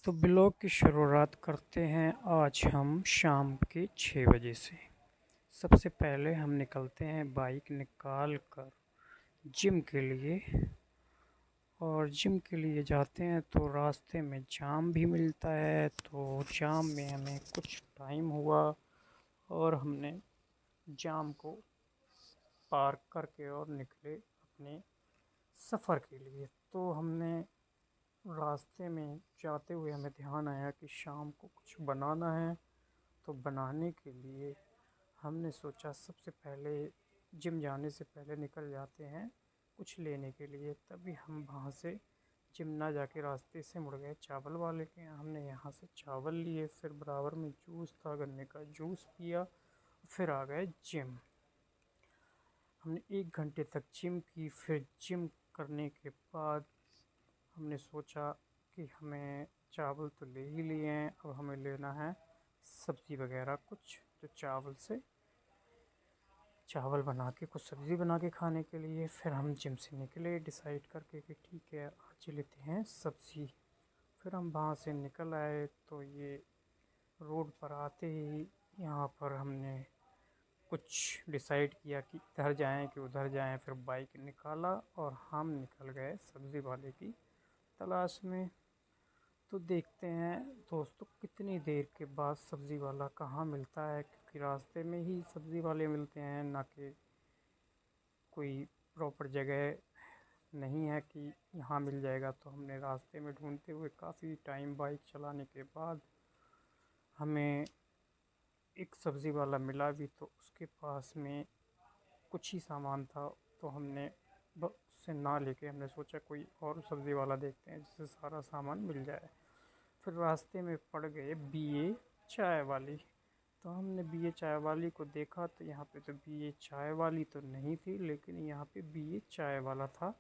तो ब्लॉग की शुरुआत करते हैं आज हम शाम के 6 बजे से। सबसे पहले हम निकलते हैं बाइक निकाल कर जिम के लिए। और जिम के लिए जाते हैं तो रास्ते में जाम भी मिलता है, तो जाम में हमें कुछ टाइम हुआ और हमने जाम को पार करके और निकले अपने सफ़र के लिए। तो हमने रास्ते में जाते हुए हमें ध्यान आया कि शाम को कुछ बनाना है। तो बनाने के लिए हमने सोचा सबसे पहले जिम जाने से पहले निकल जाते हैं कुछ लेने के लिए। तभी हम वहाँ से जिम ना जाके रास्ते से मुड़ गए चावल वाले के यहाँ। हमने यहाँ से चावल लिए, फिर बराबर में जूस था, गन्ने का जूस पिया, फिर आ गए जिम। हमने 1 घंटे तक जिम की। फिर जिम करने के बाद हमने सोचा कि हमें चावल तो ले ही लिए हैं, अब हमें लेना है सब्ज़ी वगैरह कुछ। तो चावल बना के कुछ सब्ज़ी बना के खाने के लिए फिर हम जिम से निकले, डिसाइड करके कि ठीक है आज लेते हैं सब्ज़ी। फिर हम वहाँ से निकल आए। तो ये रोड पर आते ही यहाँ पर हमने कुछ डिसाइड किया कि इधर जाएं कि उधर जाएं। फिर बाइक निकाला और हम निकल गए सब्ज़ी वाले की तलाश में। तो देखते हैं दोस्तों कितनी देर के बाद सब्ज़ी वाला कहाँ मिलता है, क्योंकि रास्ते में ही सब्ज़ी वाले मिलते हैं, ना कि कोई प्रॉपर जगह नहीं है कि यहाँ मिल जाएगा। तो हमने रास्ते में ढूंढते हुए काफ़ी टाइम बाइक चलाने के बाद हमें एक सब्ज़ी वाला मिला भी। तो उसके पास में कुछ ही सामान था, तो हमने उससे ना लेके हमने सोचा कोई और सब्ज़ी वाला देखते हैं जिससे सारा सामान मिल जाए। फिर रास्ते में पड़ गए बीए चाय वाली। तो हमने बीए चाय वाली को देखा, तो यहाँ पे तो बीए चाय वाली तो नहीं थी, लेकिन यहाँ पे बीए चाय वाला था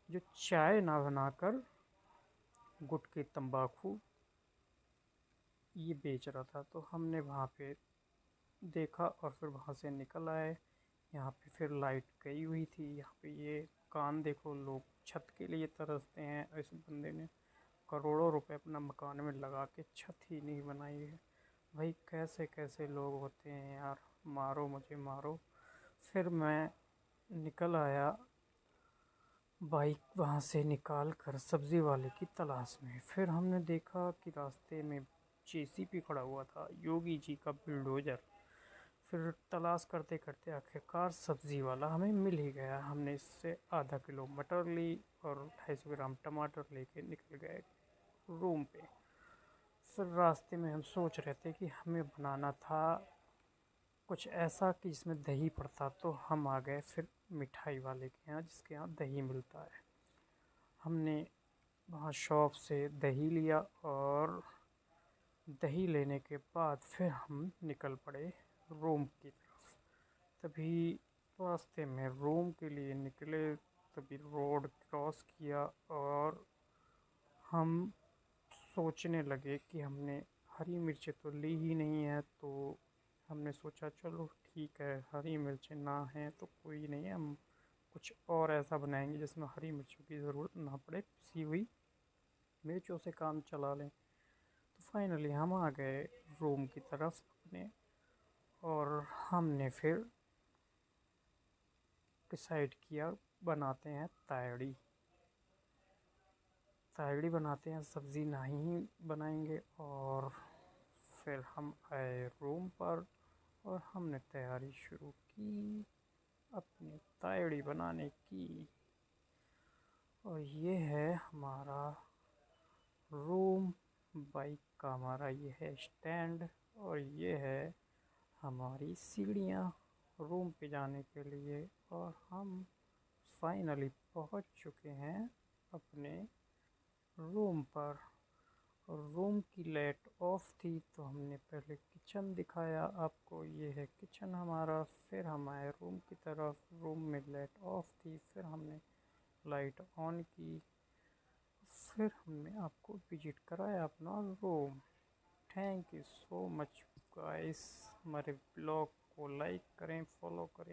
जो चाय ना बनाकर गुटखे तंबाकू ये बेच रहा था। तो हमने वहाँ पे देखा और फिर वहाँ से निकल आए। यहाँ पे फिर लाइट गई हुई थी। यहाँ पे ये मकान देखो, लोग छत के लिए तरसते हैं। इस बंदे ने करोड़ों रुपए अपना मकान में लगा के छत ही नहीं बनाई है। भाई कैसे कैसे लोग होते हैं यार, मारो मुझे मारो। फिर मैं निकल आया बाइक वहाँ से निकाल कर सब्ज़ी वाले की तलाश में। फिर हमने देखा कि रास्ते में जेसीबी खड़ा हुआ था, योगी जी का बुलडोज़र। फिर तलाश करते करते आखिरकार सब्ज़ी वाला हमें मिल ही गया। हमने इससे आधा किलो मटर ली और 250 ग्राम टमाटर लेके निकल गए रूम पे। फिर रास्ते में हम सोच रहे थे कि हमें बनाना था कुछ ऐसा कि जिसमें दही पड़ता। तो हम आ गए फिर मिठाई वाले के यहाँ जिसके यहाँ दही मिलता है। हमने वहाँ शॉप से दही लिया और दही लेने के बाद फिर हम निकल पड़े रूम की तरफ। तभी रास्ते में रूम के लिए निकले, तभी रोड क्रॉस किया और हम सोचने लगे कि हमने हरी मिर्चें तो ली ही नहीं है। तो हमने सोचा चलो ठीक है, हरी मिर्चें ना हैं तो कोई नहीं है, हम कुछ और ऐसा बनाएंगे जिसमें हरी मिर्चों की ज़रूरत ना पड़े, पिसी हुई मिर्चों से काम चला लें। तो फाइनली हम आ गए रूम की तरफ अपने और हमने फिर डिसाइड किया बनाते हैं तायड़ी। तायड़ी बनाते हैं, सब्ज़ी नहीं बनाएंगे। और फिर हम आए रूम पर और हमने तैयारी शुरू की अपनी तायड़ी बनाने की। और ये है हमारा रूम, बाइक का हमारा ये है स्टैंड, और ये है हमारी सीढ़ियाँ रूम पे जाने के लिए। और हम फाइनली पहुंच चुके हैं अपने रूम पर। और रूम की लाइट ऑफ थी, तो हमने पहले किचन दिखाया आपको, ये है किचन हमारा। फिर हम आए रूम की तरफ, रूम में लाइट ऑफ थी, फिर हमने लाइट ऑन की, फिर हमने आपको विजिट कराया अपना room. Thank you so much guys. हमारे ब्लॉग को लाइक करें, फॉलो करें।